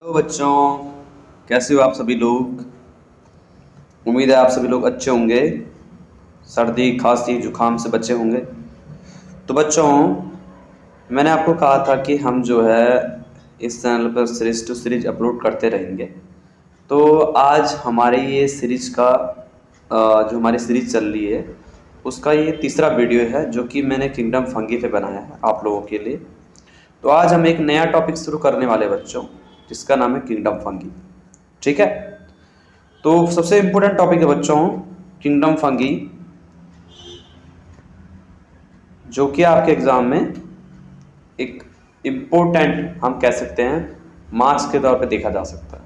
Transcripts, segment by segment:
Hello बच्चों, कैसे हो आप सभी लोग। उम्मीद है आप सभी लोग अच्छे होंगे, सर्दी खांसी जुकाम से बचे होंगे। तो बच्चों, मैंने आपको कहा था कि हम जो है इस चैनल पर सीरीज टू सीरीज अपलोड करते रहेंगे। तो आज हमारे ये सीरीज का जो हमारी सीरीज चल रही है उसका ये तीसरा वीडियो है जो कि मैंने किंगडम फंगी पे बनाया है आप लोगों के लिए। तो आज हम एक नया टॉपिक शुरू करने वाले बच्चों, जिसका नाम है किंगडम फंगी। ठीक है, तो सबसे इम्पोर्टेंट टॉपिक है बच्चों किंगडम फंगी, जो कि आपके एग्जाम में एक इम्पोर्टेंट हम कह सकते हैं मार्क्स के तौर पे देखा जा सकता है।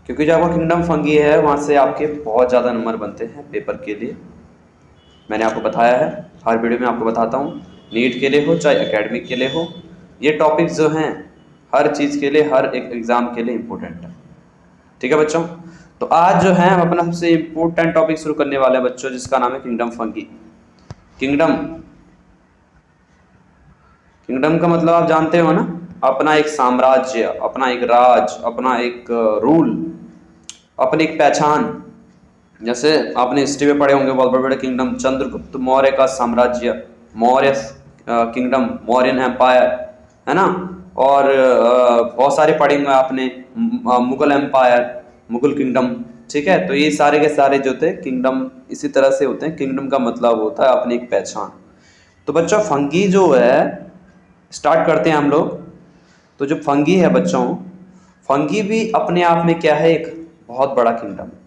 क्योंकि जो आपका किंगडम फंगी है वहाँ से आपके बहुत ज़्यादा नंबर बनते हैं पेपर के लिए। मैंने आपको बताया है, हर वीडियो में आपको बताता हूँ, नीट के लिए हो चाहे एकेडमिक के लिए हो, ये टॉपिक्स जो हैं हर चीज़ के लिए, हर एक एग्ज़ाम के लिए इम्पोर्टेंट है। ठीक है बच्चों, तो आज जो है हम अपना सबसे इम्पोर्टेंट टॉपिक शुरू करने वाले हैं बच्चों, जिसका नाम है किंगडम फंगी। किंगडम, किंगडम का मतलब आप जानते हो ना, अपना एक साम्राज्य, अपना एक राज, अपना एक रूल, अपनी एक पहचान। जैसे आपने हिस्ट्री में पढ़े होंगे बहुत बड़े बड़े किंगडम, चंद्रगुप्त मौर्य का साम्राज्य, मौर्य किंगडम, मौर्यन एम्पायर, है ना। और बहुत सारे पढ़ेंगे आपने, मुगल एम्पायर, मुगल किंगडम। ठीक है, तो ये सारे के सारे जो थे किंगडम इसी तरह से होते हैं। किंगडम का मतलब होता है अपनी एक पहचान। तो बच्चों फंगी जो है, स्टार्ट करते हैं हम लोग। तो जो फंगी है बच्चों, फंगी भी अपने आप में क्या है, एक बहुत बड़ा किंगडम है।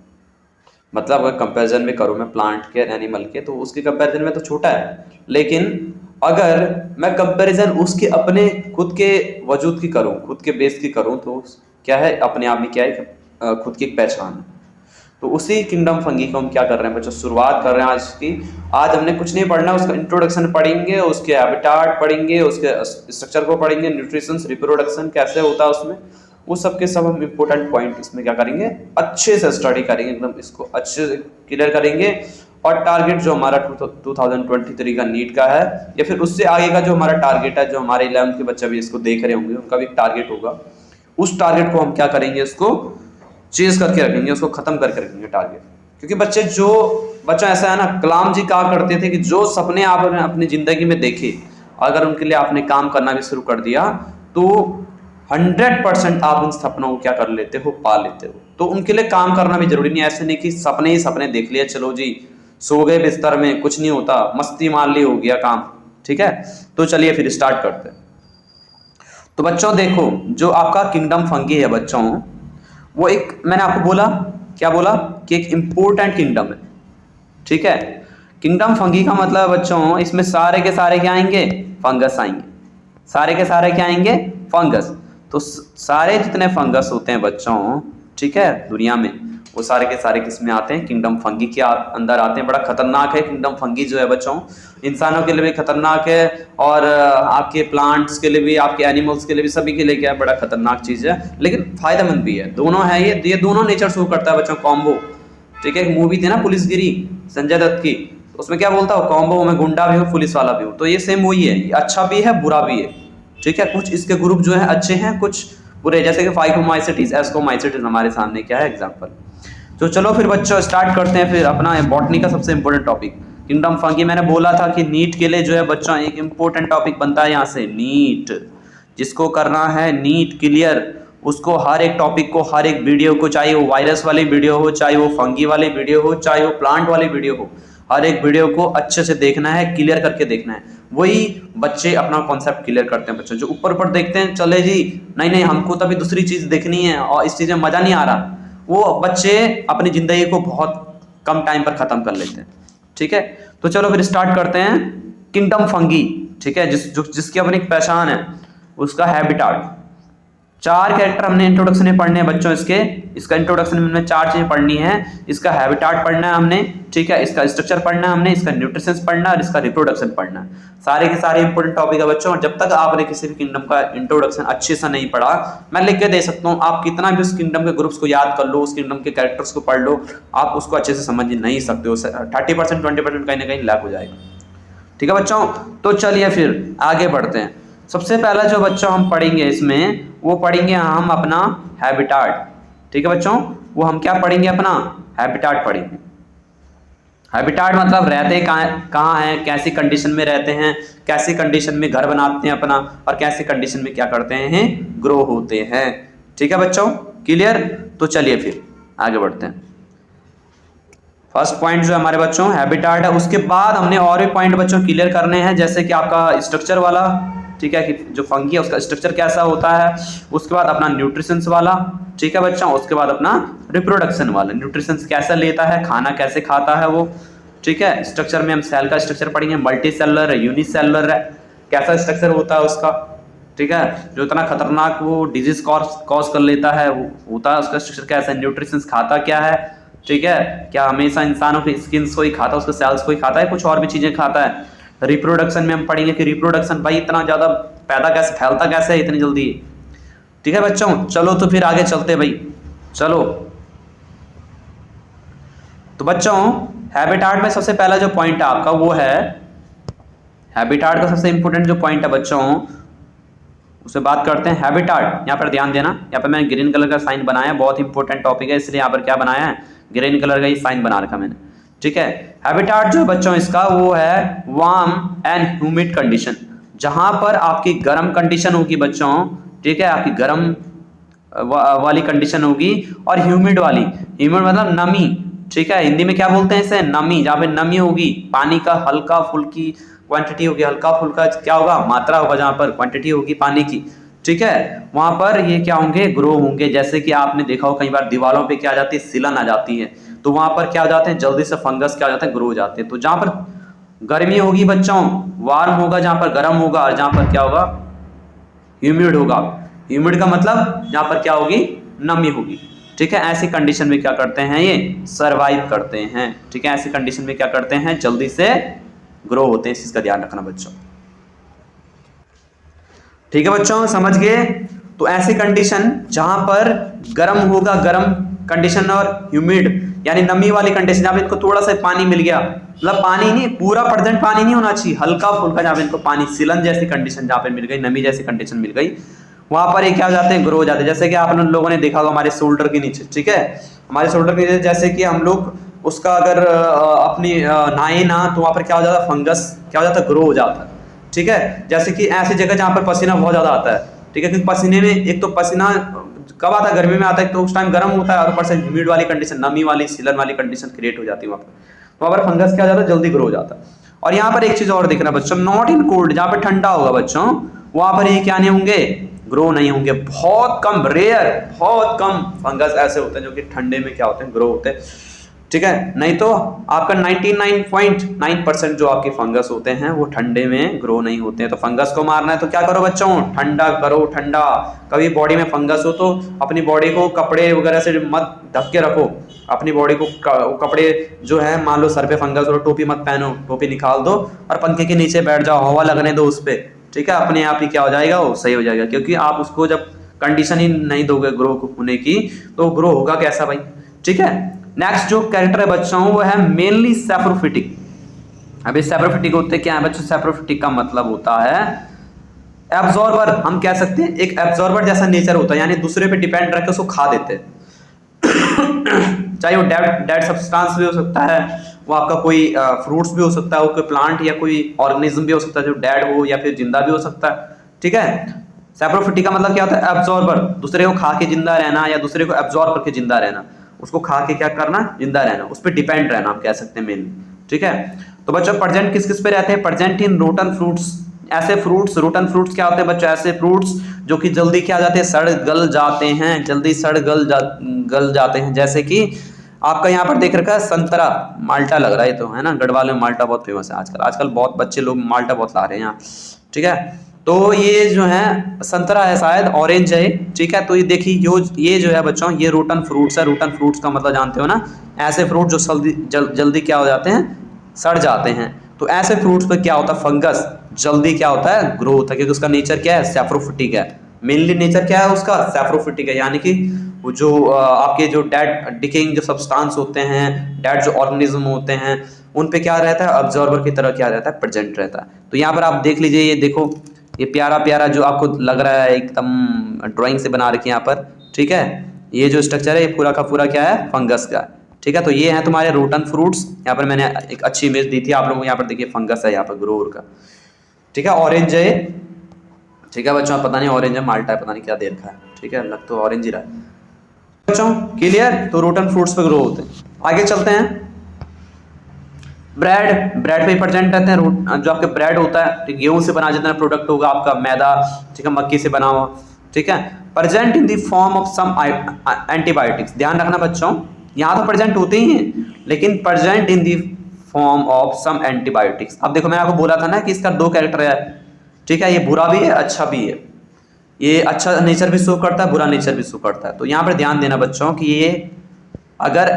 मतलब अगर कंपैरिजन में करूँ मैं प्लांट के एनिमल के, तो उसके कंपैरिजन में तो छोटा है। लेकिन अगर मैं कंपैरिजन उसके अपने खुद के वजूद की करूँ, खुद के बेस की करूँ, तो क्या है अपने आप में क्या है, खुद की एक पहचान है। तो उसी किंगडम फंगी को हम क्या कर रहे हैं बच्चों, शुरुआत कर रहे हैं आज की। आज हमने कुछ नहीं पढ़ना, उसका इंट्रोडक्शन पढ़ेंगे, उसके हैबिटाट पढ़ेंगे, उसके स्ट्रक्चर को पढ़ेंगे, न्यूट्रिशन, रिप्रोडक्शन कैसे होता है उसमें, वो सब के सब हम इम्पोर्टेंट पॉइंट इसमें क्या करेंगे, अच्छे से स्टडी करेंगे, एकदम इसको अच्छे से क्लियर करेंगे। और टारगेट जो हमारा 2023 का नीट का है, या फिर उससे आगे का जो हमारा टारगेट है, जो हमारे 11th के बच्चे भी इसको देख रहे होंगे उनका भी एक टारगेट होगा, उस टारगेट को हम क्या करेंगे, इसको चेज करके रखेंगे, उसको खत्म करके रखेंगे टारगेट। क्योंकि बच्चा ऐसा है ना, कलाम जी कहा करते थे कि जो सपने आपने अपनी जिंदगी में देखे, अगर उनके लिए आपने काम करना भी शुरू कर दिया, तो 100% आप उन सपनों को क्या कर लेते हो, पा लेते हो। तो उनके लिए काम करना भी जरूरी नहीं, ऐसे नहीं कि सपने ही सपने देख लिए, चलो जी सो गए बिस्तर में, कुछ नहीं होता, मस्ती मार ली, हो गया काम। ठीक है, तो चलिए फिर स्टार्ट करते हैं। तो बच्चों देखो, जो आपका किंगडम फंगी है बच्चों, वो एक, मैंने आपको बोला, क्या बोला, कि एक इंपॉर्टेंट किंगडम है। ठीक है, किंगडम फंगी का मतलब बच्चों, इसमें सारे के सारे क्या आएंगे, फंगस आएंगे। सारे के सारे क्या आएंगे, फंगस। तो सारे जितने फंगस होते हैं बच्चों, ठीक है, दुनिया में, वो सारे के सारे किस में आते हैं, किंगडम फंगी के अंदर आते हैं। बड़ा खतरनाक है किंगडम फंगी जो है बच्चों, इंसानों के लिए भी खतरनाक है, और आपके प्लांट्स के लिए भी, आपके एनिमल्स के लिए भी, सभी के लिए क्या है, बड़ा खतरनाक चीज है, लेकिन फायदेमंद भी है। दोनों है, ये दोनों नेचर शो करता है बच्चों, कॉम्बो। ठीक है, एक मूवी थी ना पुलिसगिरी, संजय दत्त की, तो उसमें क्या बोलता है, कॉम्बो में गुंडा भी हो पुलिस वाला भी हो। तो ये सेम वही है, अच्छा भी है बुरा भी है। ठीक है, कुछ इसके ग्रुप जो है अच्छे हैं, कुछ बुरे, जैसे कि फाइकोमाइसिटीज, एस्कोमाइसिटीज हमारे सामने क्या है एग्जांपल। तो चलो फिर बच्चों स्टार्ट करते हैं फिर अपना बॉटनी का सबसे इंपॉर्टेंट टॉपिक किंगडम फंगी। मैंने बोला था कि नीट के लिए जो है बच्चों एक इंपॉर्टेंट टॉपिक बनता है यहाँ से, नीट। जिसको करना है नीट क्लियर, उसको हर एक टॉपिक को, हर एक वीडियो को, चाहे वो वायरस वाली वीडियो हो, चाहे वो फंगी वाली वीडियो हो, चाहे वो प्लांट वाली वीडियो हो, हर एक वीडियो को अच्छे से देखना है, क्लियर करके देखना है। वही बच्चे अपना कॉन्सेप्ट क्लियर करते हैं। बच्चे जो ऊपर ऊपर देखते हैं, चले जी नहीं नहीं हमको तो अभी दूसरी चीज देखनी है और इस चीज में मजा नहीं आ रहा, वो बच्चे अपनी जिंदगी को बहुत कम टाइम पर खत्म कर लेते हैं। ठीक है, तो चलो फिर स्टार्ट करते हैं किंगडम फंगी। ठीक है, जिसकी अपनी एक पहचान है, उसका हैबिटाट। 4 कैरेक्टर हमने इंट्रोडक्शन में पढ़ने हैं बच्चों इसके। इसका इंट्रोडक्शन में हमने 4 चीजें पढ़नी है। इसका हैबिटाट पढ़ना है हमने, ठीक है, इसका स्ट्रक्चर पढ़ना है हमने, इसका न्यूट्रिशंस पढ़ना है और इसका रिप्रोडक्शन पढ़ना है। सारे के सारे इंपॉर्टेंट टॉपिक है बच्चों। जब तक आपने किसी भी किंगडम का इंट्रोडक्शन अच्छे से नहीं पढ़ा, मैं लिख के दे सकता हूँ, आप कितना भी उस किंगडम के ग्रुप्स को याद कर लो, उस किंगडम के कैरेक्टर्स को पढ़ लो, आप उसको अच्छे से समझ नहीं सकते हो। 30% 20% कहीं ना कहीं लैक हो जाएगा। ठीक है बच्चों, तो चलिए फिर आगे बढ़ते हैं। सबसे पहला जो बच्चों हम पढ़ेंगे इसमें, वो पढ़ेंगे हम अपना हैबिटाट। ठीक है बच्चों, वो हम क्या पढ़ेंगे, अपना हैबिटाट पढ़ेंगे। हैबिटाट मतलब रहते कहाँ हैं, कैसी कंडीशन में रहते हैं, कैसी कंडीशन में घर बनाते हैं अपना, और कैसी कंडीशन में क्या करते हैं, ग्रो होते हैं। ठीक है बच्चों, क्लियर? तो चलिए फिर आगे बढ़ते हैं। फर्स्ट पॉइंट जो हमारे बच्चों हैबिटाट है, उसके बाद हमने और भी पॉइंट बच्चों क्लियर करने हैं, जैसे कि आपका स्ट्रक्चर वाला, ठीक है, कि जो फंगी है उसका स्ट्रक्चर कैसा होता है, उसके बाद अपना न्यूट्रिशंस वाला, ठीक है बच्चों, उसके बाद अपना रिप्रोडक्शन वाला, न्यूट्रिशंस कैसा लेता है, खाना कैसे खाता है वो, ठीक है। स्ट्रक्चर में हम सेल का स्ट्रक्चर पढ़ेंगे, मल्टी सेलुलर है, यूनिसेलुलर है, कैसा स्ट्रक्चर होता है उसका, ठीक है, जो इतना खतरनाक वो डिजीज कॉज कर लेता है वो होता है, उसका स्ट्रक्चर कैसा है, न्यूट्रिशंस खाता क्या है, ठीक है, क्या हमेशा इंसानों के स्किन को ही खाता है, उसके सेल्स को ही खाता है, कुछ और भी चीजें खाता है। रिप्रोडक्शन में हम पढ़ेंगे कि रिप्रोडक्शन भाई इतना ज्यादा पैदा कैसे, फैलता कैसे है इतनी जल्दी, ठीक है बच्चों। चलो तो फिर आगे चलते भाई, चलो। तो बच्चों हैबिटाट में सबसे पहला जो पॉइंट है आपका वो है, हैबिटाट का सबसे इंपॉर्टेंट जो पॉइंट है बच्चों, उससे बात करते हैं। हैबिटाट, यहाँ पर ध्यान देना, यहाँ पर मैंने ग्रीन कलर का साइन बनाया है, बहुत इंपॉर्टेंट टॉपिक है, इसलिए यहाँ पर क्या बनाया है, ग्रीन कलर का ही साइन बना रखा मैंने, ठीक है। हैबिटाट जो बच्चों इसका वो है वार्म एंड ह्यूमिड कंडीशन, जहां पर आपकी गर्म कंडीशन होगी बच्चों, ठीक है, आपकी गर्म वाली कंडीशन होगी, और ह्यूमिड वाली, ह्यूमिड मतलब नमी, ठीक है, हिंदी में क्या बोलते हैं इसे, नमी, जहाँ पे नमी होगी, पानी का हल्का फुल्की क्वांटिटी होगी, हल्का फुल्का क्या होगा, मात्रा होगा, जहाँ पर क्वांटिटी होगी पानी की, ठीक है, वहां पर ये क्या होंगे, ग्रो होंगे। जैसे कि आपने देखा हो कई बार दीवारों पे क्या आ जाती है, सिलन आ जाती है, तो वहां पर क्या हो जाते हैं, जल्दी से फंगस क्या हो जाते हैं, ग्रो हो जाते हैं। तो जहां पर गर्मी होगी बच्चों, वार्म होगा, जहां पर गर्म होगा, और जहां पर क्या होगा, ह्यूमिड होगा। ह्यूमिड का मतलब जहां पर क्या होगी, नमी होगी, ठीक है। ऐसी कंडीशन में क्या करते हैं, ये सरवाइव करते हैं, ठीक है, ऐसी कंडीशन में क्या करते हैं, जल्दी से ग्रो होते हैं, इस चीज का ध्यान रखना बच्चों, ठीक है बच्चों, समझ गए। तो ऐसी कंडीशन जहां पर गर्म होगा, गर्म कंडीशन, और ह्यूमिड यानी नमी वाली कंडीशन, जहां पे इनको थोड़ा सा पानी मिल गया, मतलब पानी नहीं, पूरा % पानी नहीं होना चाहिए, हल्का फुल्का, जहां पे इनको पानी, सिलन जैसी कंडीशन जहां पे मिल गई, नमी जैसी कंडीशन मिल गई, वहां पर ये क्या हो जाते हैं, ग्रो हो जाते हैं। जैसे कि आप लोगों ने देखा होगा हमारे शोल्डर के नीचे, ठीक है, हमारे शोल्डर के नीचे, जैसे कि हम लोग उसका अगर अपनी नहाए ना, तो वहां पर क्या हो जाता है, फंगस क्या हो जाता है, ग्रो हो जाता है, ठीक है। जैसे कि ऐसी जगह जहां पर पसीना बहुत ज्यादा आता है, ठीक है, क्योंकि पसीने में एक तो पसीना कब आता है, गर्मी में आता है, तो उस टाइम गर्म होता है, और ऊपर से ह्यूमिड वाली कंडीशन, नमी वाली, सिलन वाली कंडीशन क्रिएट हो जाती है वहां पर, तो वहां पर फंगस क्या हो जाता है, जल्दी ग्रो हो जाता है। और यहाँ पर एक चीज और देखना बच्चों, नॉट इन कोल्ड, जहां पर ठंडा होगा बच्चों, वहां पर ये क्या नहीं होंगे, ग्रो नहीं होंगे, बहुत कम, रेयर, बहुत कम फंगस ऐसे होते हैं जो कि ठंडे में क्या होते हैं, ग्रो होते हैं, ठीक है। नहीं तो आपका 99.9% जो आपके फंगस होते हैं वो ठंडे में ग्रो नहीं होते हैं। तो फंगस को मारना है तो क्या करो बच्चों, ठंडा करो, ठंडा। कभी बॉडी में फंगस हो तो अपनी बॉडी को कपड़े वगैरह से मत ढक के रखो, अपनी बॉडी को कपड़े जो है, मान लो सर पे फंगस हो, टोपी मत पहनो, टोपी निकाल दो और पंखे के नीचे बैठ जाओ, हवा लगने दो उस पर, ठीक है, अपने आप ही क्या हो जाएगा, वो सही हो जाएगा। क्योंकि आप उसको जब कंडीशन ही नहीं दोगे ग्रो होने की, तो ग्रो होगा कैसा भाई, ठीक है। नेक्स्ट जो कैरेक्टर है बच्चों वो है मेनली सैप्रोफिटिक। अभी सैप्रोफिटिक होते क्या है बच्चों, सैप्रोफिटिक का मतलब होता है एब्जॉर्बर, हम कह सकते हैं एक एब्जॉर्बर जैसा नेचर होता है, यानी दूसरे पे डिपेंड रख के उसको खा देते हैं। चाहे वो डेड सब्सटेंस भी हो सकता है, वो आपका कोई फ्रूट्स भी हो सकता है, वो कोई प्लांट या कोई ऑर्गेनिज्म भी हो सकता है जो डेड हो या फिर जिंदा भी हो सकता है, ठीक है। सैप्रोफिटिक का मतलब क्या होता है, एब्जॉर्बर, दूसरे को खा के जिंदा रहना या दूसरे को एब्जॉर्ब करके जिंदा रहना, उसको खा के क्या करना, जिंदा रहना, उस पर डिपेंड रहना, हम कह सकते हैं मेनली, ठीक है। तो बच्चों प्रेजेंट किस किस पे रहते हैं, प्रेजेंट इन रोटन फ्रूट्स, ऐसे फ्रूट्स, रोटन फ्रूट्स क्या होते हैं बच्चों, ऐसे फ्रूट्स जो कि जल्दी क्या जाते हैं, सड़ गल जाते हैं, जल्दी सड़ गल जाते हैं। जैसे कि आपका यहाँ पर देख रखा है संतरा, माल्टा लग रहा है तो, है ना, गढ़वाल में माल्टा बहुत फेमस है आजकल बहुत बच्चे लोग माल्टा बहुत ला रहे हैं यहाँ, ठीक है। तो ये जो है संतरा है, शायद ऑरेंज है, ठीक है। तो ये देखिए ये जो है बच्चों, ये रोटन फ्रूट्स है। रोटन फ्रूट्स का मतलब जानते हो ना, ऐसे फ्रूट जो जल्दी क्या हो जाते हैं, सड़ जाते हैं। तो ऐसे फ्रूट्स पे क्या होता है, फंगस जल्दी क्या होता है, ग्रो होता है, क्योंकि उसका नेचर क्या है, सैप्रोफिटिक है। मेनली नेचर क्या है उसका, सैप्रोफिटिक है, यानी कि वो जो आपके जो डेड डिकेइंग जो सब्सटेंस होते हैं, डेड जो ऑर्गेनिज्म होते हैं, उन पे क्या रहता है, ऑब्जर्वर की तरह क्या रहता है, प्रेजेंट रहता है। तो यहाँ पर आप देख लीजिए, ये देखो ये प्यारा प्यारा जो आपको लग रहा है एकदम ड्राइंग से बना रखे यहाँ पर, ठीक है। ये जो स्ट्रक्चर है ये पूरा का पूरा क्या है, फंगस का, ठीक है। तो ये है तुम्हारे रूट एंड फ्रूट्स। यहाँ पर मैंने एक अच्छी इमेज दी थी आप लोगों को, यहाँ पर देखिए फंगस है यहाँ पर ग्रोवर का, ठीक है। ऑरेंज है, ठीक है बच्चों, पता नहीं ऑरेंज है माल्टा है, पता नहीं क्या दे रखा है, ठीक है, लग तो ऑरेंज ही रहा है बच्चों। क्लियर, तो रूट एंड फ्रूट्स पे ग्रो होते हैं। आगे चलते हैं, ब्रेड, ब्रेड पे प्रेजेंट रहते हैं रूट, जो आपके ब्रेड होता है, ठीक, गेहूं से बना जितना प्रोडक्ट होगा आपका, मैदा, ठीक है, मक्की से बना हुआ, ठीक है। Present in the form of some antibiotics, ध्यान रखना बच्चों, यहाँ तो प्रेजेंट होते ही हैं, लेकिन present in the form of some antibiotics. अब देखो मैं आपको बोला था ना कि इसका दो कैरेक्टर है, ठीक है, ये बुरा भी है अच्छा भी है, ये अच्छा नेचर भी शो करता है, बुरा नेचर भी शो करता है। तो यहाँ पर ध्यान देना बच्चों कि ये अगर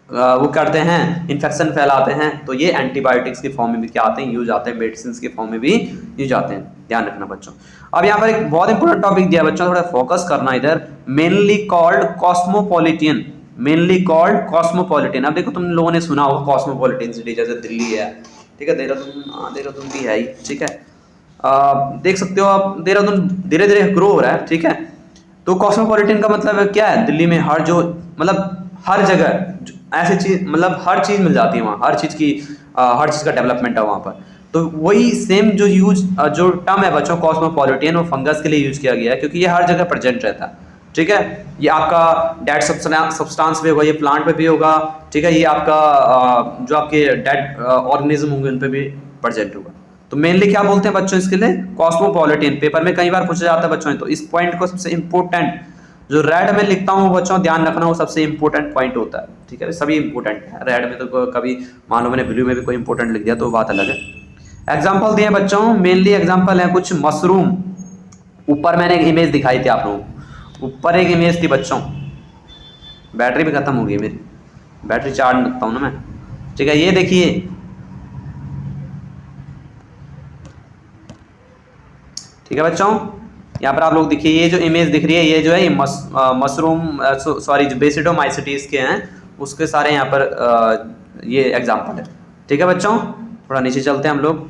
वो करते हैं, इन्फेक्शन फैलाते हैं, तो ये एंटीबायोटिक्स के फॉर्म में भी क्या आते हैं, यूज आते हैं, मेडिसिन के फॉर्म में भी यूज आते हैं, ध्यान रखना बच्चों। अब यहाँ पर एक बहुत इंपॉर्टेंट टॉपिक दिया बच्चों, थोड़ा फोकस करना इधर, मेनली कॉल्ड कॉस्मोपॉलिटियन, मेनली कॉल्ड कॉस्मोपॉलिटियन। अब देखो तुम लोगों ने सुना होगा कॉस्मोपॉलिटियन सिटी, जैसे दिल्ली है, ठीक है, देहरादून भी है ही, ठीक है, देख सकते हो आप देहरादून धीरे धीरे ग्रो हो रहा है, ठीक है। तो कॉस्मोपॉलिटन का मतलब क्या है, दिल्ली में हर जो मतलब हर जगह ऐसी चीज, मतलब हर चीज मिल जाती है वहाँ, हर चीज की हर चीज का डेवलपमेंट है वहाँ पर। तो वही सेम जो जो टर्म है बच्चों कॉस्मोपॉलिटन, वो फंगस के लिए यूज किया गया है, क्योंकि ये हर जगह प्रेजेंट रहता है, ठीक है। ये आपका डेड सब्सटेंस पे होगा, ये प्लांट पे भी होगा, ठीक है, ये आपका जो आपके डेड ऑर्गेनिज्म होंगे उन पे भी प्रेजेंट होगा। तो मेनली क्या बोलते हैं बच्चों इसके लिए, कॉस्मोपॉलिटन। पेपर में कई बार पूछा जाता है बच्चों, तो इस पॉइंट को सबसे इंपॉर्टेंट जो रेड में लिखता हूँ बच्चों, ध्यान रखना, वो सबसे इंपॉर्टेंट पॉइंट होता है, ठीक है, सभी इंपॉर्टेंट है, रेड में तो कभी मान लो मैंने ब्लू में भी कोई इंपॉर्टेंट लिख दिया तो बात अलग है। एग्जाम्पल दिए बच्चों, मेनली एग्जाम्पल है कुछ मशरूम, ऊपर मैंने एक इमेज दिखाई थी आप लोगों को, ऊपर एक इमेज थी बच्चों, बैटरी भी खत्म हो गई मेरी, बैटरी चार्ज रखता हूँ ना मैं, ठीक है। ये देखिए, ठीक है बच्चों, यहाँ पर आप लोग देखिए, ये जो इमेज दिख रही है, ये जो है ये मशरूम सॉरी जो बेसिडोमाइसिटीज के हैं, उसके सारे यहाँ पर ये एग्जाम्पल है, ठीक है बच्चों। थोड़ा नीचे चलते हैं हम लोग,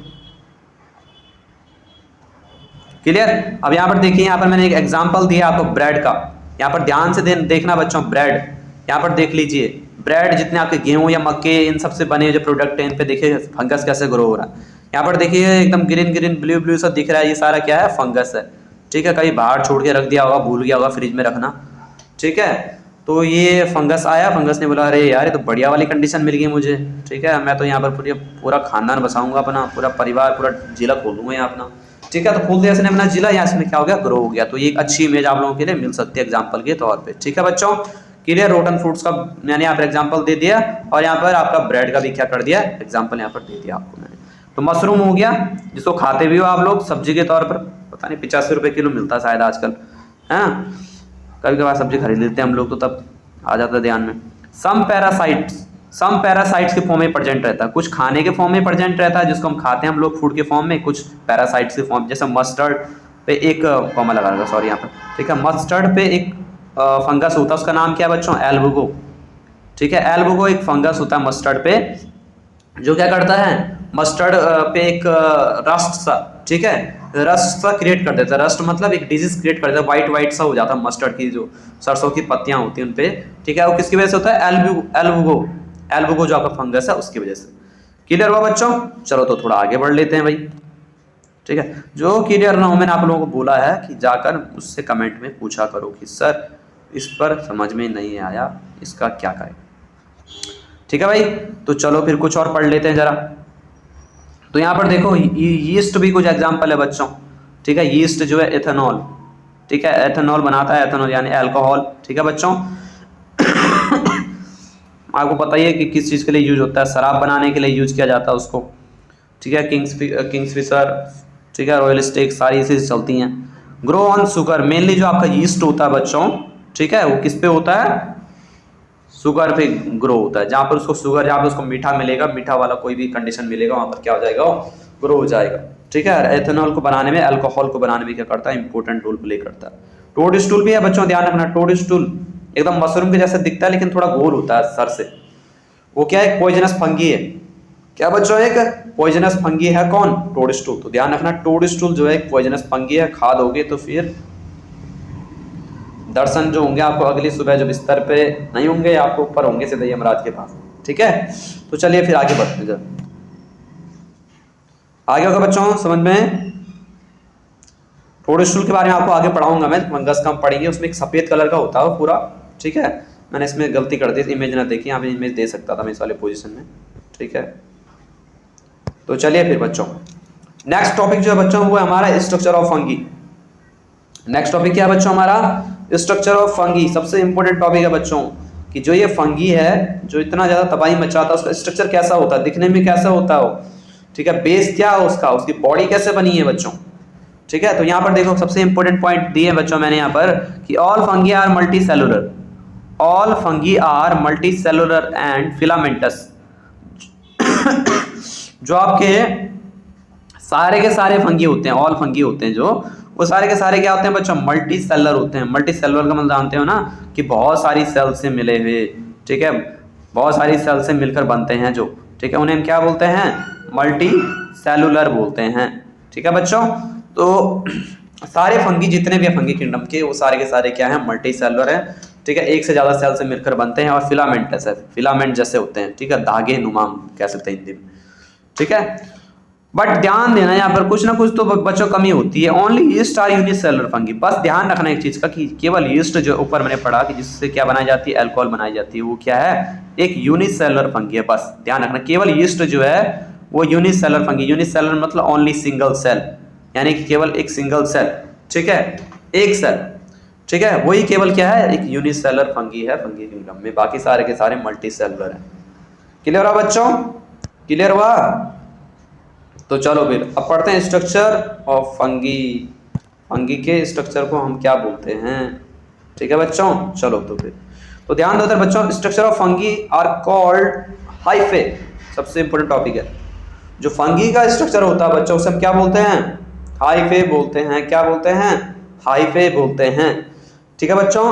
क्लियर। अब यहाँ पर देखिए, यहाँ पर मैंने एक एग्जाम्पल दिया आपको ब्रेड का, यहाँ पर ध्यान से देखना बच्चों, ब्रेड यहाँ पर देख लीजिए, ब्रेड जितने आपके गेहूं या मक्के इन सबसे बने जो प्रोडक्ट हैं, इन पे देखिए फंगस कैसे ग्रो हो रहा है। यहाँ पर देखिए एकदम ग्रीन ग्रीन ब्लू ब्लू सा दिख रहा है, ये सारा क्या है, फंगस है, ठीक है। कहीं बाहर छोड़ के रख दिया होगा, भूल गया होगा फ्रिज में रखना, ठीक है। तो ये फंगस आया, फंगस ने बोला अरे यार ये तो बढ़िया वाली कंडीशन मिल गई मुझे, ठीक है, मैं तो यहाँ पर पूरा खानदान बसाऊंगा अपना, पूरा परिवार, पूरा जिला खोल दूंगा यहाँ अपना, ठीक है। तो खोल दिया इसने अपना जिला, यहाँ इसमें क्या हो गया, ग्रो हो गया। तो ये एक अच्छी इमेज आप लोगों के लिए मिल सकती है एग्जाम्पल के तौर पर, ठीक है बच्चों। क्लियर, रोटन फ्रूट्स का मैंने यहाँ पर एग्जाम्पल दे दिया, और यहाँ पर आपका ब्रेड का भी क्या कर दिया, एग्जाम्पल यहाँ पर दे दिया आपको मैंने। तो मशरूम हो गया, जिसको खाते भी हो आप लोग सब्जी के तौर पर, पता नहीं 85 रुपये किलो मिलता है शायद आजकल, है ना, कभी कभार सब्जी खरीद लेते हैं हम लोग, तो तब आ जाता है ध्यान में। सम पैरासाइट्स के फॉर्म में प्रेजेंट रहता है, कुछ खाने के फॉर्म में प्रेजेंट रहता है जिसको हम खाते हैं हम लोग फूड के फॉर्म में, कुछ पैरासाइट्स के फॉर्म, जैसे मस्टर्ड पे एक कॉमा लगा रहा सॉरी यहाँ पर, ठीक है, मस्टर्ड पे एक फंगस होता है, उसका नाम क्या है बच्चों, एल्बुगो, ठीक है। एल्बुगो एक फंगस होता है मस्टर्ड पे, जो क्या करता है, मस्टर्ड पे एक रस्ट सा, ठीक है, रस्ट सा क्रिएट कर देता है, रस्ट मतलब एक डिजीज क्रिएट कर देता है, वाइट वाइट सा हो जाता है मस्टर्ड की जो सरसों की पत्तियां होती हैं उन पे, ठीक है। वो किसकी वजह से होता है, एल्बुगो जो आपका फंगस है उसकी वजह से। क्लियर हुआ बच्चों, चलो तो थोड़ा आगे बढ़ लेते हैं भाई, ठीक है। जो क्लियर ना हो, मैंने आप लोगों को बोला है कि जाकर उससे कमेंट में पूछा करो कि सर इस पर समझ में नहीं आया, इसका क्या करें, ठीक है भाई। तो चलो फिर कुछ और पढ़ लेते हैं जरा। तो यहाँ पर देखो यीस्ट भी कुछ एग्जांपल है बच्चों, ठीक है। यीस्ट जो है एथेनॉल, ठीक है, एथेनॉल बनाता है, एथेनॉल यानी अल्कोहल, ठीक है बच्चों। आपको पता ही है कि किस चीज़ के लिए यूज होता है, शराब बनाने के लिए यूज किया जाता है उसको, ठीक है। किंग्सफिशर, ठीक है, रॉयल स्टेक, सारी चीज़ चलती हैं। ग्रो ऑन शुगर, मेनली जो आपका यीस्ट होता है बच्चों, ठीक है, वो किस पे होता है, शुगर पे ग्रो होता है, जहाँ पर उसको शुगर, जहाँ पर उसको मीठा मिलेगा, मीठा वाला कोई भी कंडीशन मिलेगा, वहाँ पर क्या हो जाएगा, ग्रो हो जाएगा, ठीक है। एथेनॉल को बनाने में, अल्कोहल को बनाने में क्या करता है, इंपॉर्टेंट रोल प्ले करता है। टोड स्टूल भी है बच्चों, ध्यान रखना, टोड स्टूल एकदम मशरूम के जैसे दिखता है लेकिन थोड़ा गोल होता है सर से, वो क्या है, पॉइजनस फंगी है, क्या बच्चों, एक पॉइजनस फंगी है कौन, टोडस्टूल। तो ध्यान रखना टोडस्टूल जो है एक पॉइजनस फंगी है, खा दोगे तो फिर दर्शन जो होंगे आपको अगली सुबह जो बिस्तर पे नहीं होंगे, आपको ऊपर होंगे सीधे यमराज के पास। ठीक है, तो चलिए फिर आगे बढ़ते हैं। आगे होगा बच्चों समझ में, टोडस्टूल के बारे में आपको आगे पढ़ाऊंगा मैं, फंगस का हम पढ़ेंगे। उसमें एक सफेद कलर का होता है पूरा। ठीक है, मैंने इसमें गलती कर दी, इमेज ना देखी, यहाँ पे इमेज दे सकता था मैं इस वाले पोजीशन में। ठीक है, तो चलिए फिर बच्चों नेक्स्ट टॉपिक जो है बच्चों वो है हमारा structure of fungi. Next topic क्या है बच्चों, हमारा स्ट्रक्चर ऑफ फंगी। सबसे इंपॉर्टेंट टॉपिक है बच्चों कि जो ये फंगी है जो इतना ज्यादा तबाही मचाता है, उसका स्ट्रक्चर कैसा होता है, दिखने में कैसा होता है वो। ठीक है, बेस क्या है उसका, उसकी बॉडी कैसे बनी है बच्चों। ठीक है, तो यहाँ पर देखो सबसे इंपॉर्टेंट पॉइंट दिए बच्चों मैंने यहाँ पर कि all fungi are multicellular, all fungi are multicellular and filamentous. जो आपके सारे के सारे फंगी होते हैं, ऑल फंगी होते हैं जो, वो सारे के सारे क्या होते हैं बच्चों, मल्टी सेलुलर होते हैं। मल्टी सेलुलर का मतलब जानते हो ना कि बहुत सारी सेल से मिले हुए। ठीक है, बहुत सारी सेल से मिलकर बनते हैं जो। ठीक है, उन्हें हम क्या बोलते हैं, मल्टी सेलुलर बोलते हैं। ठीक है बच्चों, तो सारे फंगी जितने भी फंगी किंगडम के वो सारे के सारे क्या है, मल्टी सेलुलर है। ठीक है, एक से ज्यादा सेल से मिलकर बनते हैं और फिलामेंटस है, फिलामेंट जैसे होते हैं। ठीक है, धागे नुमा कह सकते हैं हिंदी में। ठीक है, बट ध्यान देना यहाँ पर कुछ ना कुछ तो बच्चों कमी होती है। Only yeast are unicellular fungi. बस ध्यान रखना एक चीज का कि केवल यीस्ट जो ऊपर मैंने पढ़ा कि जिससे क्या बनाई जाती है, अल्कोहल बनाई जाती है, वो क्या है, एक यूनिसेलुलर फंगी है। बस ध्यान रखना केवल यीस्ट जो है वो यूनिसेलुलर फंगी। यूनिसेलुलर मतलब ओनली सिंगल सेल, यानी कि केवल एक सिंगल सेल। ठीक है, एक सेल। ठीक है, वही केवल क्या है, एक यूनिसेलुलर फंगी है फंगी किंगडम में। बाकी सारे के सारे मल्टी सेलुलर है। क्लियर हुआ बच्चों, क्लियर हुआ। तो चलो फिर अब पढ़ते हैं स्ट्रक्चर ऑफ फंगी। फंगी के स्ट्रक्चर को हम क्या बोलते हैं। ठीक है बच्चों, चलो तो फिर तो ध्यान दो बच्चों, structure of fungi are called hyphae. सबसे इंपॉर्टेंट टॉपिक है, जो फंगी का स्ट्रक्चर होता है बच्चों उसे हम क्या बोलते हैं, हाइफे बोलते हैं। क्या बोलते हैं, हाइफे बोलते हैं। ठीक है बच्चों,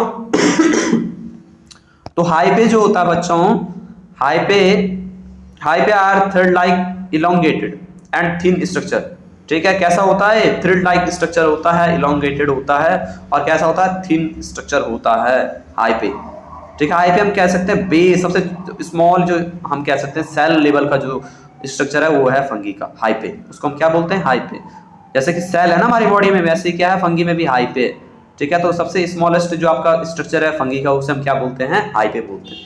तो हाइफे जो होता है बच्चों, hyphae are thread like elongated and thin structure. ठीक है, कैसा होता है, थ्रेड लाइक स्ट्रक्चर होता है, इलोंगेटेड होता है, और कैसा होता है, थिन स्ट्रक्चर होता है हाइफे। ठीक है, हाइफे हम कह सकते हैं बेस, सबसे स्मॉल जो हम कह सकते हैं सेल लेवल का जो स्ट्रक्चर है वो है फंगी का, हाइफे। उसको हम क्या बोलते हैं, हाइफे। जैसे कि सेल है ना हमारी बॉडी में, वैसे ही क्या है फंगी में भी हाइफे है। ठीक है, तो सबसे स्मॉलेस्ट जो आपका स्ट्रक्चर है फंगी का उसे हम क्या बोलते हैं, हाइफे बोलते हैं।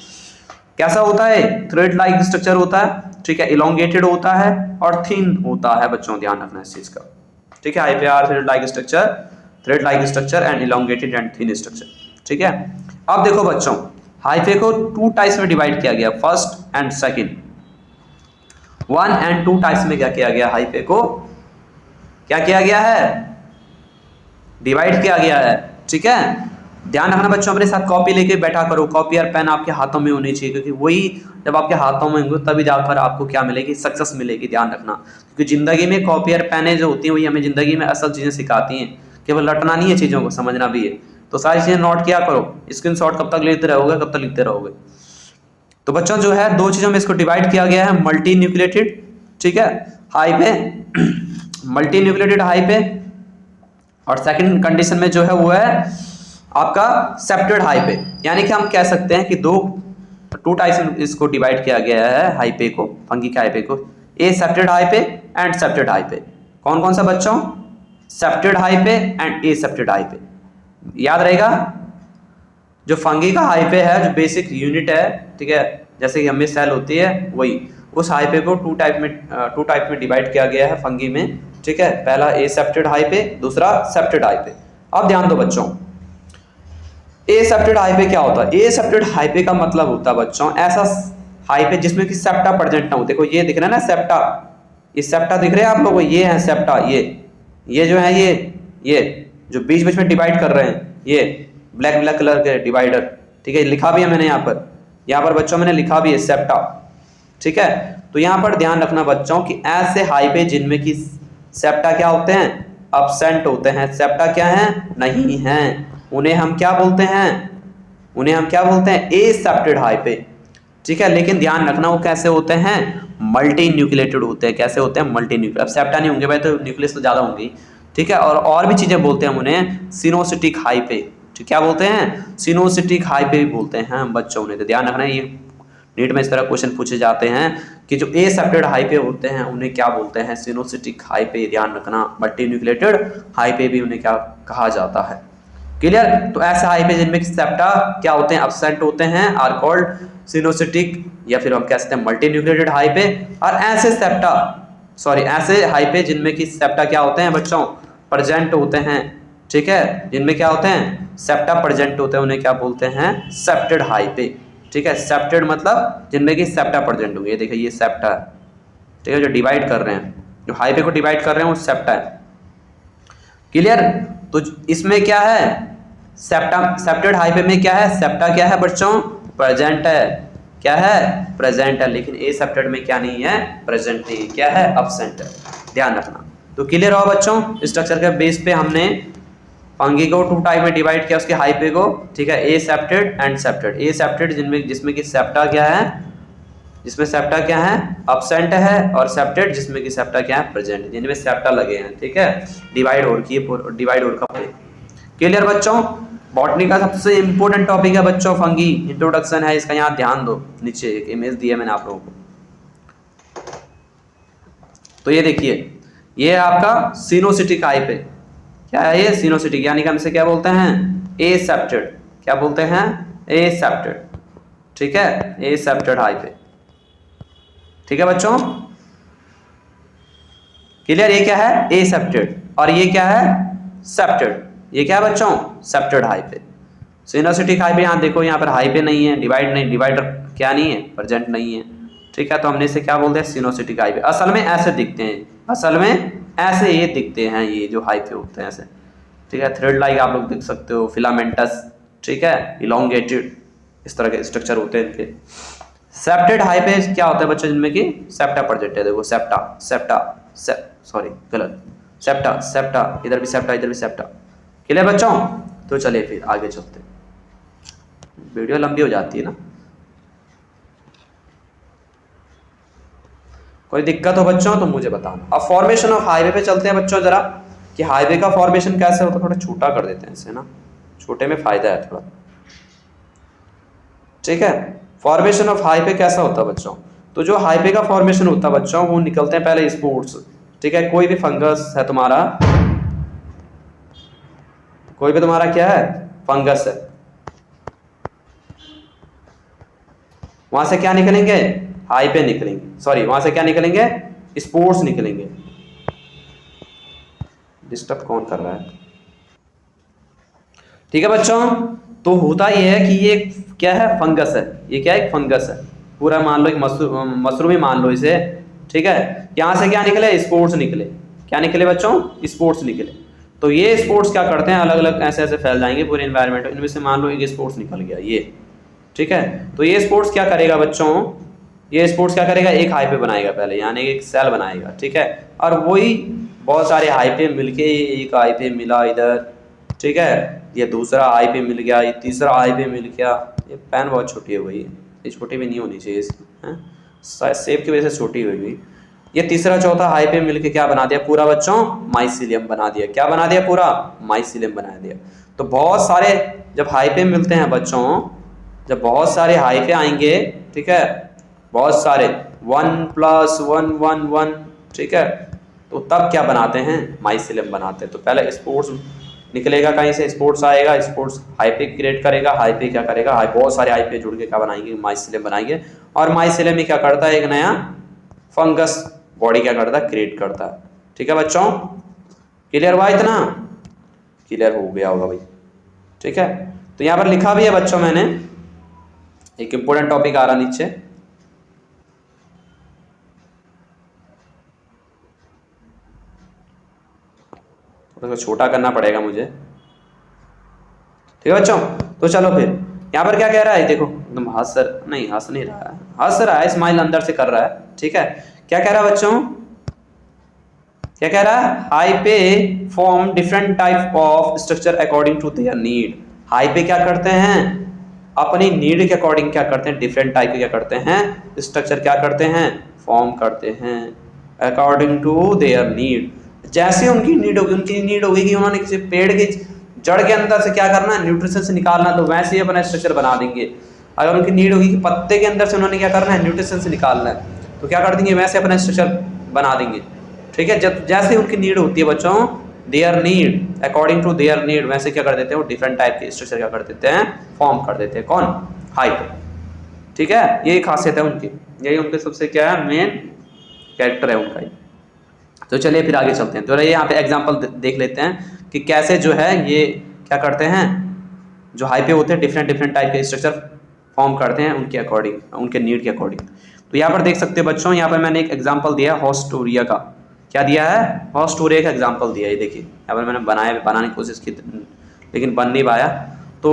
कैसा होता है, थ्रेड लाइक स्ट्रक्चर होता है। ठीक है, इलोंगेटेड होता है और थिन होता है बच्चों, ध्यान रखना इस चीज का। ठीक है, hyphae are thread like structure and elongated and thin structure. ठीक है, अब देखो बच्चों हाइफे को 2 टाइप्स में डिवाइड किया गया, first and second. 1 and 2 types में क्या किया गया, हाइफे को क्या किया गया है, डिवाइड किया गया है। ठीक है, ध्यान रखना बच्चों, अपने साथ कॉपी लेके बैठा करो, कॉपी और पेन आपके हाथों में होनी चाहिए, क्योंकि वही जब आपके हाथों में होंगे तभी जाकर आपको क्या मिलेगी, सक्सेस मिलेगी। ध्यान रखना, क्योंकि जिंदगी में कॉपी और पेन जो होती हैं वही हमें जिंदगी में असल चीजें सिखाती हैं। केवल रटना नहीं है, चीजों को समझना भी है। तो सारी चीजें नोट किया करो, स्क्रीनशॉट कब तक लेते रहोगे, कब तक लिखते रहोगे। तो बच्चों जो है 2 चीजों में इसको डिवाइड किया गया है, मल्टी न्यूक्लिएटेड, ठीक है, हाइफे, मल्टी न्यूक्लिएटेड हाइफे, और सेकंड कंडीशन में जो है वो है आपका सेप्टेड हाइफे। यानी कि हम कह सकते हैं कि 2 टाइप्स में इसको डिवाइड किया गया है हाइफे को, फंगी के हाइफे को, aseptate hyphae and septate hyphae. कौन कौन सा बच्चों, septate hyphae and aseptate hyphae. याद रहेगा, जो फंगी का हाइफे है, जो बेसिक यूनिट है, ठीक है, जैसे कि हमें सेल होती है वही, उस हाइफे को 2 टाइप में डिवाइड किया गया है फंगी में। ठीक है, पहला ए सेप्टेड हाइफे, दूसरा सेप्टेड हाइफे। अब ध्यान दो बच्चों, ए सेप्टेड हाइफे क्या होता है। ए सेप्टेड हाइफे का मतलब होता है बच्चों ऐसा हाइफे जिसमें कि सेप्टा प्रेजेंट ना हो। देखो ये दिख रहा है ना सेप्टा, ये सेप्टा दिख रहे हैं आप लोगों को, ये है सेप्टा, ये जो है ये जो बीच बीच में डिवाइड कर रहे हैं, ये ब्लैक कलर के डिवाइडर। ठीक है, लिखा भी है मैंने यहाँ पर बच्चों मैंने लिखा भी है सेप्टा। ठीक है, तो यहाँ पर ध्यान रखना बच्चों कि ऐसे हाइफे जिनमें कि सेप्टा क्या होते हैं, एब्सेंट होते हैं। सेप्टा क्या है, नहीं है, उन्हें हम क्या बोलते हैं, ए सेप्टेड हाइफे। ठीक है, लेकिन ध्यान रखना वो कैसे होते हैं, मल्टी न्यूक्लिएटेड होते हैं। कैसे होते हैं, मल्टी न्यूक्लिएटेड। अब सेप्टा नहीं होंगे भाई तो न्यूक्लियस तो ज्यादा होंगी, ठीक है। और भी चीजें बोलते हैं हम उन्हें, सिनोसिटिक हाइपे, ठीक, क्या बोलते हैं, सिनोसिटिक हाइपे भी बोलते हैं बच्चों ने। तो ध्यान रखना, ये नीट में इस तरह क्वेश्चन पूछे जाते हैं कि जो एसेप्टेड हाइपे होते हैं उन्हें क्या बोलते हैं, सिनोसिटिक हाइपे। ध्यान रखना, मल्टी न्यूक्लिएटेड हाइपे भी उन्हें क्या कहा जाता है। क्लियर। तो ऐसे हाइपे जिनमें सेप्टा क्या होते हैं, एब्सेंट होते हैं, आर कॉल्ड सिनोसिटिक, या फिर हम कह सकते हैं मल्टी न्यूक्लिएटेड हाइपे। और ऐसे हाइपे जिनमें की सेप्टा क्या होते हैं बच्चों, प्रेजेंट होते हैं, ठीक है, जिनमें क्या होते हैं, सेप्टा प्रेजेंट होते हैं, उन्हें क्या बोलते हैं, सेप्टेड हाइपे, ठीक है। सेप्टेड मतलब जिनमें की सेप्टा प्रेजेंट होंगे। ये देखिए ये सेप्टा है, ठीक है, जो डिवाइड कर रहे हैं, जो हाइपे को डिवाइड कर रहे हैं वो सेप्टा है। क्लियर। तो इसमें क्या है, सेप्टेड हाइपे में क्या है, सेप्टा क्या है बच्चों, प्रेजेंट है, क्या है, प्रेजेंट है। लेकिन एसेप्टेड में क्या नहीं है, प्रेजेंट नहीं, क्या है, एब्सेंट है। ध्यान रखना। तो क्लियर हो बच्चों, स्ट्रक्चर के बेस पे हमने फंगी को 2 टाइप में डिवाइड किया, उसके हाइपे को, ठीक है, एसेप्टेड एंड सेप्टेड। एसेप्टेड जिसमें कि सेप्टा क्या है, जिसमें सेप्टा क्या है, एब्सेंट है, और सेप्टेड जिसमें कि सेप्टा क्या है, प्रेजेंट, जिनमें सेप्टा लगे हैं, ठीक है, डिवाइड हो रखा है। क्लियर बच्चों। बॉटनी का सबसे इंपॉर्टेंट टॉपिक है बच्चों फंगी, इंट्रोडक्शन है इसका, यहाँ ध्यान दो, नीचे एक इमेज दिया मैंने आप लोगों को। तो ये देखिए, ये आपका सिनोसिटिक हाइपे, क्या है ये, सिनोसिटिक, यानी कि हम इसे क्या बोलते हैं, एसेप्टेड, क्या बोलते हैं, एसेप्टेड, ठीक है, एसेप्टेड हाइपे, ठीक है बच्चों। क्लियर। ये क्या है, एसेप्टेड, और ये क्या है, सेप्टेड। ये क्या है बच्चों, सेप्टेड हाइपे। सिनोसिटिक हाइपे, यहाँ देखो, यहाँ पर हाइपे नहीं है, डिवाइडर क्या नहीं है, प्रेजेंट नहीं है, ठीक है। तो हमने इसे क्या बोलते हैं, सिनोसिटिक हाइपे। असल में ऐसे दिखते हैं, असल में ऐसे ये दिखते हैं, ये जो हाइपे होते हैं ऐसे, ठीक है, थ्रेड लाइक आप लोग देख सकते हो, फिलामेंटस, ठीक है, इलोंगेटेड, इस तरह के स्ट्रक्चर होते हैं इनके। सेप्टेड हाइपे क्या होता है बच्चों, जिनमें कि सेप्टा प्रेजेंट है। देखो सेप्टा, इधर भी सेप्टा, इधर भी सेप्टा। क्लियर बच्चों। तो चलिए फिर आगे चलते हैं, वीडियो लंबी हो जाती है ना। कोई दिक्कत हो बच्चों तो मुझे बताना। अब फॉर्मेशन ऑफ हाईवे पे चलते हैं बच्चों जरा, कि हाईवे का फॉर्मेशन कैसे होता है। थोड़ा छोटा कर देते हैं इसे ना, छोटे में फायदा है थोड़ा, ठीक है। फॉर्मेशन ऑफ हाईवे कैसा होता है बच्चों, तो जो हाईवे का फॉर्मेशन होता है बच्चों, वो निकलते हैं पहले स्पोर्ट्स, ठीक है। कोई भी फंगस है तुम्हारा, कोई भी तुम्हारा क्या है, फंगस है, वहां से क्या निकलेंगे, हाइपे निकलेंगे, सॉरी वहां से क्या निकलेंगे, स्पोर्स निकलेंगे। डिस्टर्ब कौन कर रहा है, ठीक है बच्चों। तो होता यह है कि ये क्या है, फंगस है, ये क्या है, एक फंगस है, पूरा मान लो एक मशरूम ही मान लो इसे, ठीक है। यहाँ से क्या निकले, स्पोर्स निकले, क्या निकले बच्चों, स्पोर्स निकले। तो ये स्पोर्ट्स क्या करते हैं, अलग अलग ऐसे ऐसे फैल जाएंगे पूरे एनवायरनमेंट में। इनमें से मान लो एक स्पोर्ट्स निकल गया ये, ठीक है। तो ये स्पोर्ट्स क्या करेगा बच्चों, ये स्पोर्ट्स क्या करेगा, एक हाइपे बनाएगा पहले, यानी एक सेल बनाएगा, ठीक है। और वही बहुत सारे हाइपे मिलके, एक हाइपे मिला इधर, ठीक है, ये दूसरा हाइपे मिल गया, ये तीसरा हाइपे मिल गया। ये पेन बहुत छोटी है भाई, ये छोटी भी नहीं होनी चाहिए इसकी, है सेप की वजह से छोटी हुई हुई। ये तीसरा चौथा हाइपे मिलके क्या बना दिया पूरा बच्चों, माइसिलियम बना दिया। क्या बना दिया पूरा, माइसिलियम बना दिया। तो बहुत सारे जब हाइपे मिलते हैं बच्चों, जब बहुत सारे हाइपे आएंगे, ठीक है, बहुत सारे 1+1=1, ठीक है, तो तब क्या बनाते हैं, माइसिलियम बनाते हैं। तो पहले स्पोर्ट्स निकलेगा कहीं से, स्पोर्ट्स आएगा, स्पोर्ट्स हाइपे क्रिएट करेगा, हाइपे क्या करेगा, बहुत सारे हाइपे जुड़ के क्या बनाएंगे, माइसिलियम बनाएंगे। और माइसिलियम ही क्या करता है, एक नया फंगस बॉडी क्या करता है, क्रिएट करता है, ठीक है बच्चों। क्लियर हुआ, इतना क्लियर हो गया होगा भाई, ठीक है। तो यहाँ पर लिखा भी है बच्चों मैंने, एक इंपॉर्टेंट टॉपिक आ रहा नीचे, थोड़ा सा छोटा करना पड़ेगा मुझे, ठीक है बच्चों। तो चलो फिर यहाँ पर क्या कह रहा है, देखो एकदम हंस नहीं रहा है, हंस रहा है, स्माइल अंदर से कर रहा है, ठीक है। क्या कह रहा है बच्चों, क्या कह रहा है, hyphae form different type of structure according to their need. Hyphae क्या करते हैं, अपनी नीड के अकॉर्डिंग क्या करते हैं, डिफरेंट टाइप के क्या करते हैं, स्ट्रक्चर क्या करते हैं, फॉर्म करते हैं अकॉर्डिंग टू देयर नीड। जैसे उनकी नीड होगी कि उन्होंने किसी पेड़ की जड़ के अंदर से क्या करना है, न्यूट्रिशन से निकालना, तो वैसे ही अपना स्ट्रक्चर बना देंगे। अगर उनकी नीड होगी कि पत्ते के अंदर से उन्होंने क्या करना है, न्यूट्रिशन से निकालना है, तो क्या कर देंगे, वैसे अपना स्ट्रक्चर बना देंगे। ठीक है, जब जैसे उनकी नीड होती है बच्चों, their need, according to their need, वैसे क्या कर देते हैं वो डिफरेंट टाइप के स्ट्रक्चर क्या कर देते हैं, फॉर्म कर देते हैं। कौन, हाइप। ठीक है, यही खासियत है उनकी, यही उनके सबसे क्या है, मेन कैरेक्टर है उनका। तो चलिए फिर आगे चलते हैं। तो यहाँ पे एग्जांपल देख लेते हैं कि कैसे जो है ये क्या करते हैं, जो हाइपे होते हैं डिफरेंट टाइप के स्ट्रक्चर फॉर्म करते हैं उनके अकॉर्डिंग, उनके नीड के अकॉर्डिंग। तो यहाँ पर देख सकते हैं बच्चों, यहाँ पर मैंने एक एग्जांपल दिया हॉस्टोरिया का। क्या दिया है, हॉस्टोरिया का एग्जांपल दिया है। ये देखिए यहाँ पर मैंने बनाने की कोशिश की लेकिन बन नहीं पाया, तो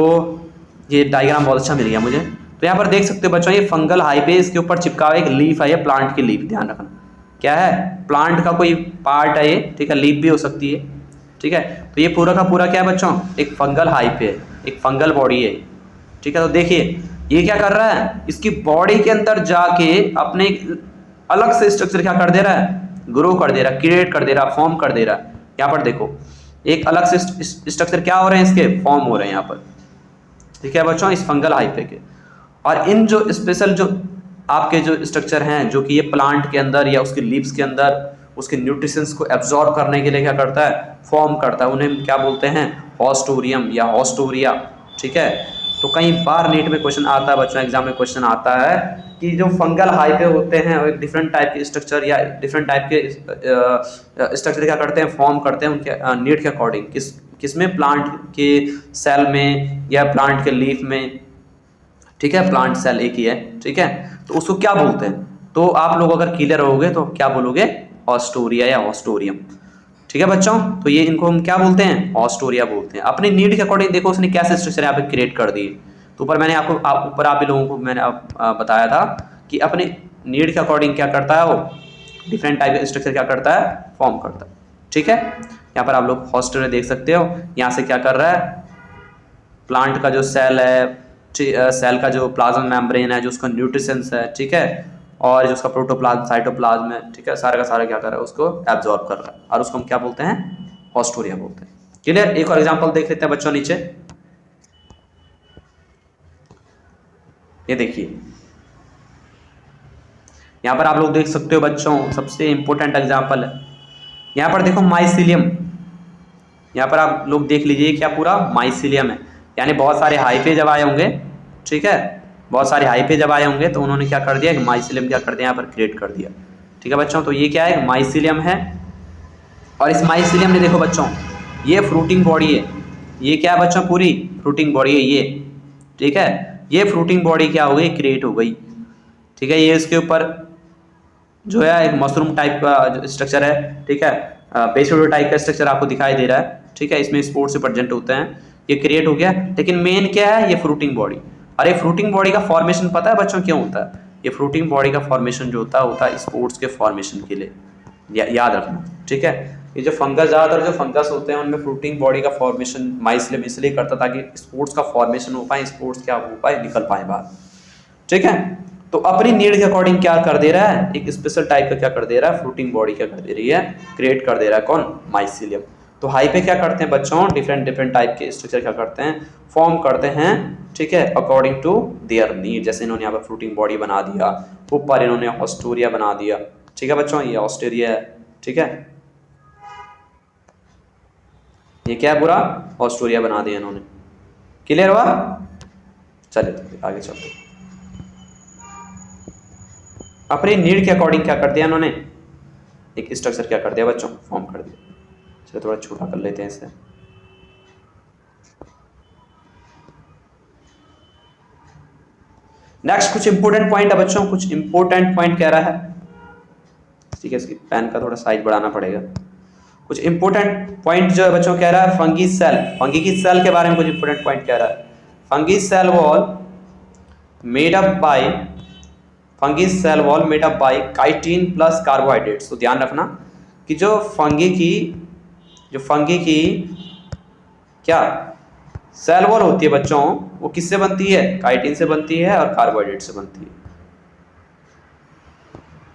ये डायग्राम बहुत अच्छा मिल गया मुझे। तो यहाँ पर देख सकते हो बच्चों, ये फंगल हाइपे, इसके ऊपर चिपका हुआ एक लीफ है, ये प्लांट की लीफ, ध्यान रखना क्या है, प्लांट का कोई पार्ट है ये। ठीक है, लीफ भी हो सकती है। ठीक है, तो ये पूरा का पूरा क्या है बच्चों, एक फंगल हाइपे है, एक फंगल बॉडी है। ठीक है, तो देखिए ये क्या कर रहा है, इसकी बॉडी के अंदर जाके अपने अलग से स्ट्रक्चर क्या कर दे रहा है, ग्रो कर दे रहा है, क्रिएट कर दे रहा है, फॉर्म कर दे रहा है। यहाँ पर देखो एक अलग से स्ट्रक्चर क्या हो रहे हैं, इसके फॉर्म हो रहे हैं यहाँ पर। ठीक है बच्चों, इस फंगल हाइपे के। और इन जो स्पेशल जो आपके जो स्ट्रक्चर हैं, जो कि ये प्लांट के अंदर या उसके लीव्स के अंदर उसके न्यूट्रिशंस को एब्जॉर्ब करने के लिए क्या करता है, फॉर्म करता है, उन्हें क्या बोलते हैं, हॉस्टोरियम या हॉस्टोरिया। ठीक है, तो कई बार नीट में क्वेश्चन आता है बच्चों, एग्जाम में क्वेश्चन आता है कि जो फंगल हाइपे होते हैं एक डिफरेंट टाइप के स्ट्रक्चर या डिफरेंट टाइप के स्ट्रक्चर क्या करते हैं, फॉर्म करते हैं उनके नीड के अकॉर्डिंग। किसमें, प्लांट के सेल में या प्लांट के लीफ में। ठीक है, प्लांट सेल एक ही है। ठीक है, तो उसको क्या बोलते हैं, तो आप लोग अगर क्लियर होगे तो क्या बोलोगे, हॉस्टोरिया या हॉस्टोरियम। ठीक है बच्चों, तो ये इनको हम क्या बोलते हैं, हॉस्टोरिया बोलते हैं। अपनी नीड के अकॉर्डिंग देखो उसने कैसे स्ट्रक्चर यहाँ पे क्रिएट कर दिए। तो ऊपर मैंने आपको ऊपर आप ही लोगों को मैंने बताया था कि अपने नीड के अकॉर्डिंग क्या करता है वो, डिफरेंट टाइप का स्ट्रक्चर क्या करता है, फॉर्म करता है। ठीक है, यहाँ पर आप लोग हॉस्टोरिया देख सकते हो, यहाँ से क्या कर रहा है, प्लांट का जो सेल है, सेल का जो प्लाज्मा मेम्ब्रेन है, जो उसका न्यूट्रिशंस है, ठीक है, और जो उसका प्रोटोप्लाज्म, साइटोप्लाज्म है, ठीक है, सारा का सारा क्या कर रहा है, उसको एब्जॉर्ब कर रहा है, और उसको हम क्या बोलते हैं, हॉस्टोरिया बोलते हैं। क्लियर, एक और एग्जांपल देख लेते हैं बच्चों नीचे। ये देखिए यहाँ पर आप लोग देख सकते हो बच्चों, सबसे इंपॉर्टेंट एग्जांपल है यहाँ पर देखो, माइसीलियम। यहाँ पर आप लोग देख लीजिए क्या पूरा माइसीलियम है, यानी बहुत सारे हाइफे जब आए होंगे। ठीक है, बहुत सारे हाइफे जब आए होंगे तो उन्होंने क्या कर दिया, एक माइसीलियम क्या कर दिया, यहाँ पर क्रिएट कर दिया। ठीक है बच्चों, तो ये क्या है, माइसीलियम है। और इस माइसीलियम ने देखो बच्चों, ये फ्रूटिंग बॉडी है, ये क्या है बच्चों, पूरी फ्रूटिंग बॉडी है ये। ठीक है, ये फ्रूटिंग बॉडी क्या हो गई, क्रिएट हो गई। ठीक है, ये इसके ऊपर जो है एक मशरूम टाइप का स्ट्रक्चर है। ठीक है, बेसिडो टाइप का स्ट्रक्चर आपको दिखाई दे रहा है। ठीक है, इसमें स्पोर्स से प्रेजेंट होते हैं, ये क्रिएट हो गया। लेकिन मेन क्या है, ये फ्रूटिंग बॉडी। और ये फ्रूटिंग बॉडी का फॉर्मेशन पता है बच्चों क्यों होता है, ये फ्रूटिंग बॉडी का फॉर्मेशन जो होता है स्पोर्ट्स के फॉर्मेशन के लिए, याद रखना। ठीक है, ये जो फंगस, ज़्यादातर जो फंगस होते हैं उनमें फ्रूटिंग बॉडी का फॉर्मेशन माइसीलियम इसलिए करता ताकि स्पोर्ट्स का फॉर्मेशन हो पाए, स्पोर्ट्स क्या हो पाए, निकल पाए बाहर। ठीक है, तो अपनी नीड के अकॉर्डिंग क्या कर दे रहा है, एक स्पेशल टाइप का क्या कर दे रहा है, फ्रूटिंग बॉडी क्या कर दे रही है, क्रिएट कर दे रहा है, कौन, माइसीलियम। तो हाइपे क्या करते हैं बच्चों, डिफरेंट टाइप के स्ट्रक्चर क्या करते हैं, फॉर्म करते हैं। ठीक है, अकॉर्डिंग टू देयर नीड। जैसे इन्होंने यहाँ पर फ्रूटिंग बॉडी बना दिया, ऊपर इन्होंने हॉस्टोरिया बना दिया। ठीक है बच्चों, ये हॉस्टोरिया है। ठीक है, ये क्या है, पूरा हॉस्टोरिया बना दिया इन्होंने। क्लियर हुआ, चलिए तो आगे चलते। अपनी नीड के अकॉर्डिंग क्या कर दिया इन्होंने, एक स्ट्रक्चर क्या कर दिया बच्चों, फॉर्म कर दिया। चलिए थोड़ा छोटा कर लेते हैं इसे। नेक्स्ट कुछ इंपोर्टेंट पॉइंट है बच्चों, कुछ इंपोर्टेंट पॉइंट कह रहा है। ठीक है, इसकी पेन का थोड़ा साइज बढ़ाना पड़ेगा। कुछ इंपोर्टेंट पॉइंट जो है बच्चों कह रहा है, फंगी सेल, फंगी की सेल के बारे में कुछ इंपोर्टेंट पॉइंट कह रहा है। Fungi cell wall made up by, fungi cell wall made up by chitin plus carbohydrates. तो ध्यान रखना कि जो फंगी की क्या सेल वॉल होती है बच्चों, वो किससे बनती है? काइटिन से बनती है और कार्बोहाइड्रेट से बनती है।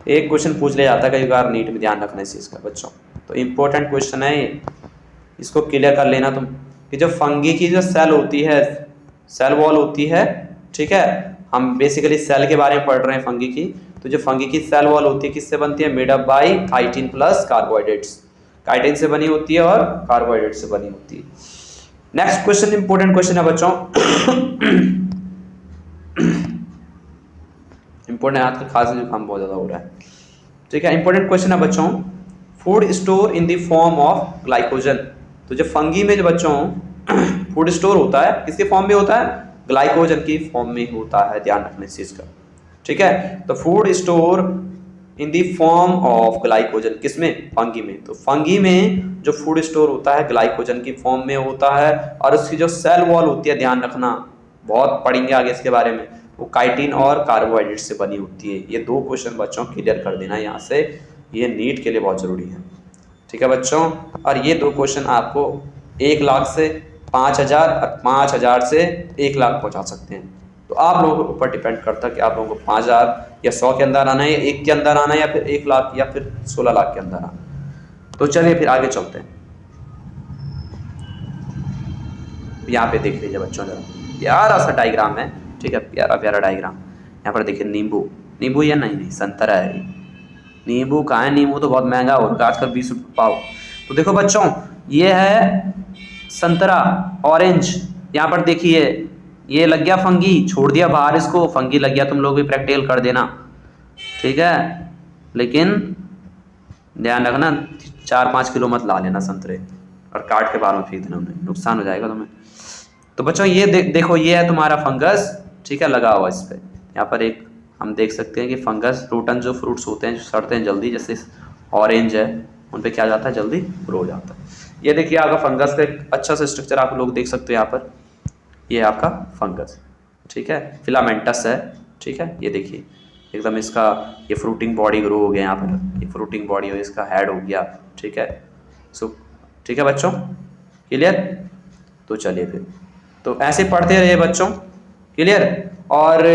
एक क्वेश्चन पूछ लिया जाता है कई बार नीट में, ध्यान रखना इस चीज़ का बच्चों। तो इम्पोर्टेंट क्वेश्चन है ये, इसको क्लियर कर लेना तुम कि जो फंगी की जो सेल होती है, सेल वॉल होती है, ठीक है, हम बेसिकली सेल के बारे में पढ़ रहे हैं फंगी की। तो जो फंगी की सेल वॉल होती है किससे बनती है? Made up by chitin plus carbohydrates, chitin से बनी होती है और कार्बोहाइड्रेट से बनी होती है। नेक्स्ट क्वेश्चन इंपॉर्टेंट क्वेश्चन है बच्चों, इंपॉर्टेंट, आज का खांसी जुकाम बहुत ज्यादा हो रहा है, ठीक है। इंपॉर्टेंट क्वेश्चन है बच्चों, food store in the form of glycogen. तो जो फंगी में जो बच्चों फूड स्टोर होता है किसके फॉर्म में होता है? ग्लाइकोजन की फॉर्म में होता है, ध्यान रखना इस चीज का, ठीक है। तो food store in the form of glycogen किसमें? फंगी में। तो फंगी में जो फूड स्टोर होता है ग्लाइकोजन की फॉर्म में होता है, और उसकी जो सेल वॉल होती है, ध्यान रखना, बहुत पढ़ेंगे आगे इसके बारे में, वो काइटिन और कार्बोहाइड्रेट से बनी होती है। ये दो क्वेश्चन बच्चों क्लियर कर देना यहाँ से, ये नीट के लिए बहुत जरूरी है, ठीक है बच्चों। और ये दो क्वेश्चन आपको 1 लाख से 5,000 और 5,000 से 1 लाख पहुंचा सकते हैं। तो आप लोगों के ऊपर डिपेंड करता है कि आप लोगों को 5,000 या 100 के अंदर आना है, या 1 के अंदर आना है, या फिर 1 लाख या फिर 16 लाख के अंदर आना। तो चलिए फिर आगे चलते हैं। यहाँ पे देख लीजिए बच्चों, जरा प्यारा सा डायग्राम है, ठीक है, प्यारा प्यारा डायग्राम। यहाँ पर देखिए नींबू, नींबू या नहीं संतरा है। नींबू कहाँ है? नींबू तो बहुत महंगा हो रहा है आजकल, 20 रुपये पाव। तो देखो बच्चों, ये है संतरा, ऑरेंज। यहाँ पर देखिए ये लग गया फंगी, छोड़ दिया बाहर इसको, फंगी लग गया, तुम लोग भी प्रैक्टिकल कर देना, ठीक है। लेकिन ध्यान रखना 4-5 किलो मत ला लेना संतरे, और काट के बाहर में फेंक देना, उन्हें नुकसान हो जाएगा तुम्हें। तो बच्चों ये देखो, ये है तुम्हारा फंगस, ठीक है, लगा हुआ इस पर। यहाँ पर एक हम देख सकते हैं कि फंगस, रूटन जो फ्रूट्स होते हैं जो सड़ते हैं जल्दी, जैसे ऑरेंज है, उन पे क्या जाता है? जल्दी ग्रो हो जाता है। ये देखिए आपका फंगस का एक अच्छा सा स्ट्रक्चर आप लोग देख सकते हो यहाँ पर, ये आपका फंगस, ठीक है, फिलामेंटस है, ठीक है। ये देखिए एकदम इसका ये फ्रूटिंग बॉडी ग्रो हो गया, यहाँ पर ये फ्रूटिंग बॉडी हो, इसका हेड हो गया, ठीक है। सो ठीक है बच्चों, क्लियर? तो चलिए फिर, तो ऐसे पढ़ते रहिए बच्चों, क्लियर। और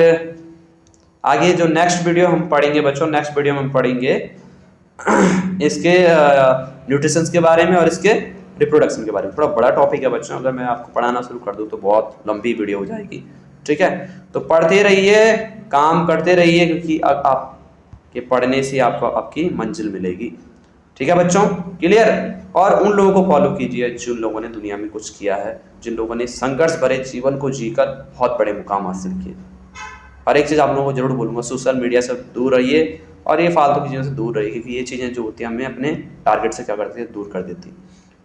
आगे जो नेक्स्ट वीडियो हम पढ़ेंगे बच्चों, नेक्स्ट वीडियो में हम पढ़ेंगे इसके न्यूट्रिशंस के बारे में और इसके रिप्रोडक्शन के बारे में। थोड़ा बड़ा टॉपिक है बच्चों, अगर मैं आपको पढ़ाना शुरू कर दूं तो बहुत लंबी वीडियो हो जाएगी, ठीक है। तो पढ़ते रहिए, काम करते रहिए, क्योंकि आपके पढ़ने से आपको आपकी मंजिल मिलेगी, ठीक है बच्चों, क्लियर। और उन लोगों को फॉलो कीजिए जिन लोगों ने दुनिया में कुछ किया है, जिन लोगों ने संघर्ष भरे जीवन को जीकर बहुत बड़े मुकाम हासिल किए। हर एक चीज़ आप लोगों को जरूर बोलूँगा, सोशल मीडिया से दूर रहिए और ये फालतू की चीज़ों से दूर रहिए, क्योंकि ये चीज़ें जो होती हैं हमें अपने टारगेट से क्या करती है? दूर कर देती।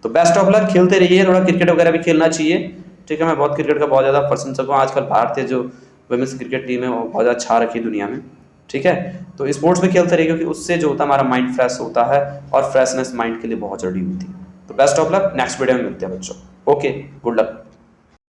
तो बेस्ट ऑफ लक, खेलते रहिए, थोड़ा क्रिकेट वगैरह भी खेलना चाहिए, ठीक है। मैं बहुत क्रिकेट का बहुत ज़्यादा प्रशंसक हूँ। आजकल भारतीय जो वुमेन्स क्रिकेट टीम है वो बहुत ज़्यादा छा रखी है दुनिया में, ठीक है। तो स्पोर्ट्स में खेलते रहिए, क्योंकि उससे जो होता है हमारा माइंड फ्रेश होता है, और फ्रेशनेस माइंड के लिए बहुत जरूरी होती है। तो best of luck, next video में मिलते हैं बच्चों, ओके, गुड लक।